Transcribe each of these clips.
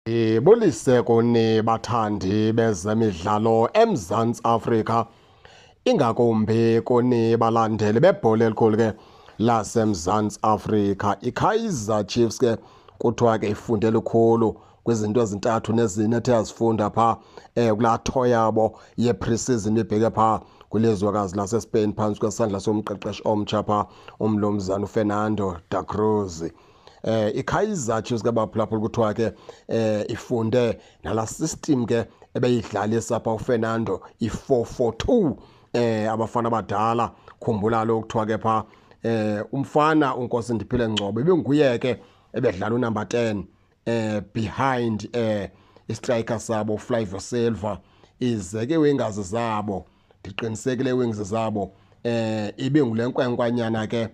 Ibulise kuni bathandi bezemidlalo eMzantsi Afrika, ingakumbi kuni balandeli bebhola elikhulu ke laseMzantsi Afrika. iKaizer Chiefs ke kuthiwa ke ifunde lukhulu kwizinto ezintathu nezine ethe yazifunda phaa kulaa tour yabo ye-pre-season ibheke phaa kwilizwekazi laseSpain phantsi kwesandla somqeqeshi omtsha phaa umnumzana uFernando da Cruz. iKaizer Chiefs ke baphulaphula kuthiwa ke ifunde nala system ke ebeyidlalisa pha uFernando i-4-4-2 abafana abadala. Khumbula lo kuthiwa ke pha umfana uNkosi Ndiphile Ngcobo ibinguye ke ebedlala unumber 10 behind istriker sabo Flavio Silva. Ize ke wingers zabo ndiqinisekile wings zabo ibingule nkwenkwanyana ke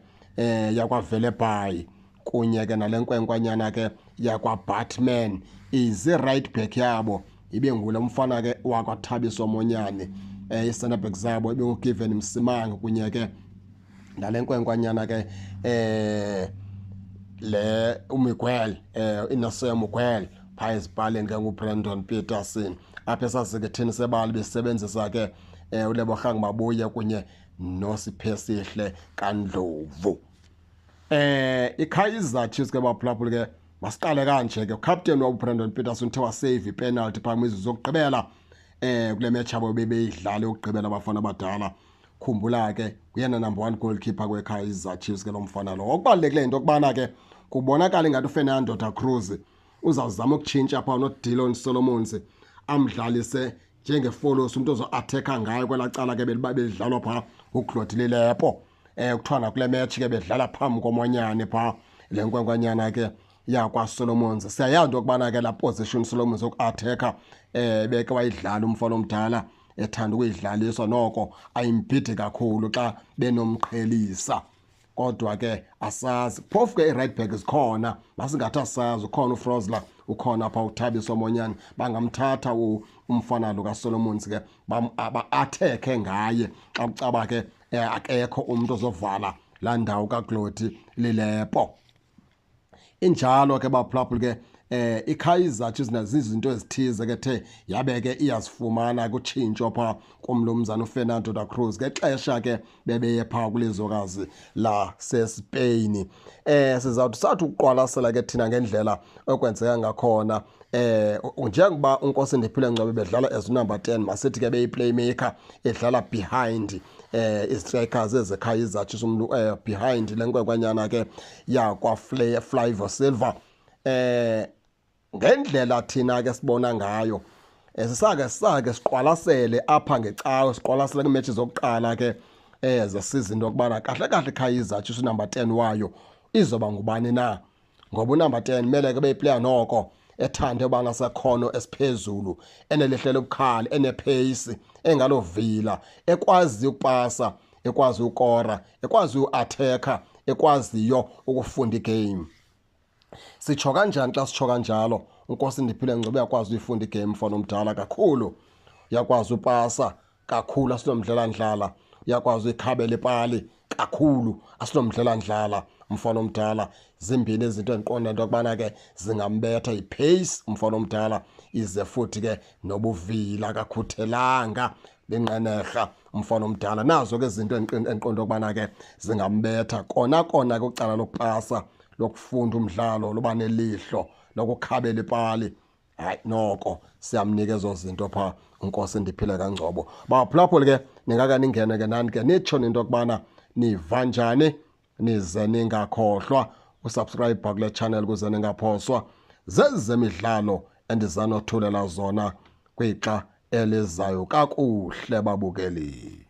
yakwaVelebhayi kunye ke nale nkwenkwanyana ke yakwa Batman. Ize right back yabo ibingule umfana ke wakwaThabiso Monyane. I-center back zabo ibinguGiven Msimanga kunye ke nale nkwenkwanyana ke le uMiguel Innocent Miguel phaa ezipaleni ke nguBrandon Peterson. Apha esasike thina sebali besebenzisa ke uLebogang Mabuya kunye noSiphesihle kaNdlovu. iKaizer Chiefs ke baphulaphula ke masiqale kanje ke uCaptain wabuBrandon Peterson uthe wasave ipenalty phaa kwimizuzu zokugqibela kule match yabo bebeyidlala yokugqibela abafana abadala. Khumbula ke uyena number 1 goalkeeper kweKaizer Chiefs ke lo mfana lo. Okubalulekile into kubana ke kubonakala ngathi uFernando da Cruz uzawuzama ukutshintsha phaa noDillon Solomons amdlalise njengefollows umuntu ozo-attacker ngayo kwelaa cala ke belidlalwa phaa uClaude Lilepo. Kuthiwa nakule match ke bedlala phambi komonyane phaa le nkwenkwanyana ke yakwaSolomons. Siyayazi into yokubana ke laa position Solomons oku-attacker beke wayidlala umfana omdala ethanda ukuyidlaliswa noko ayimbhidi kakhulu xa benomqhelisa. Kodwa ke asazi phofu ke i-right back zikhona masingathi asazi ukhona uFrozler ukhona phaa uThabiso Monyane bangamthatha umfana lo kaSolomons ke ba-athekhe ngaye xa kucaba ke akekho umuntu ozovala laa ndawo kaClaude Lilepo. Injalo ke baphulaphula ke iKaizer Chiefs nazizinto ezithize ke the yabe ke iyazifumana kutshintsho phaa kumnumzana uFernando da Cruz ngexesha ke bebeye phaa kulizwekazi laseSpain. Sizawuthi sathi ukuqwalasela ke thina ngendlela okwenzeka ngakhona njengoba uNkosi Ndiphile Ngcobo bedlala as number 10 masithi ke beyi-playmaker edlala behind i-strikers ezeKaizer Chiefs behind le nkwenkwanyana ke yakwa Flavio Silva. Ngendlela thina ke sibona ngayo sisake siqwalasele apha ngecawe siqwalasele kwiimetshi zokuqala ke zesizini lokubana kahle kahle iKaizer Chiefs number 10 wayo izoba ngubani na, ngoba unumber 10 mele ke beyiplayer noko ethande ubana sekhono esiphezulu enelihlelo obukhali enepace engalovila ekwazi ukupasa ekwazi ukora ekwazi uattacker ekwaziyo ukufunda igame. Sitsho kanjani xa sitsho kanjalo? uNkosi Ndiphile Ngcobo uyakwazi uyifunda igame mfana omdala kakhulu, uyakwazi upasa kakhulu asinomdlala-ndlala, uyakwazi uyikhabela ipali kakhulu asinomdlala-ndlala mfana omdala. Zimbini izinto endiqonda into yokubana ke zingambetha ipace umfana omdala ize futhi ke nobuvila kakhuthelanga benqenerha umfana omdala. Nazo ke izinto endiqonda ukubana ke zingambetha kona ke ucala lokupasa lokufunda umdlalo loba nelihlo lokukhabela ipali. Hayi noko siyamnika ezo zinto phaa uNkosi Ndiphile kaNgcobo. Baphulaphula ke ningaka ningene ke nani ke nitsho into yokubana niva njani, nize ningakhohlwa usubscribe kule channel kuze ningaphoswa zezemidlalo endizanothulela zona kwixa elizayo kakuhle babukeli.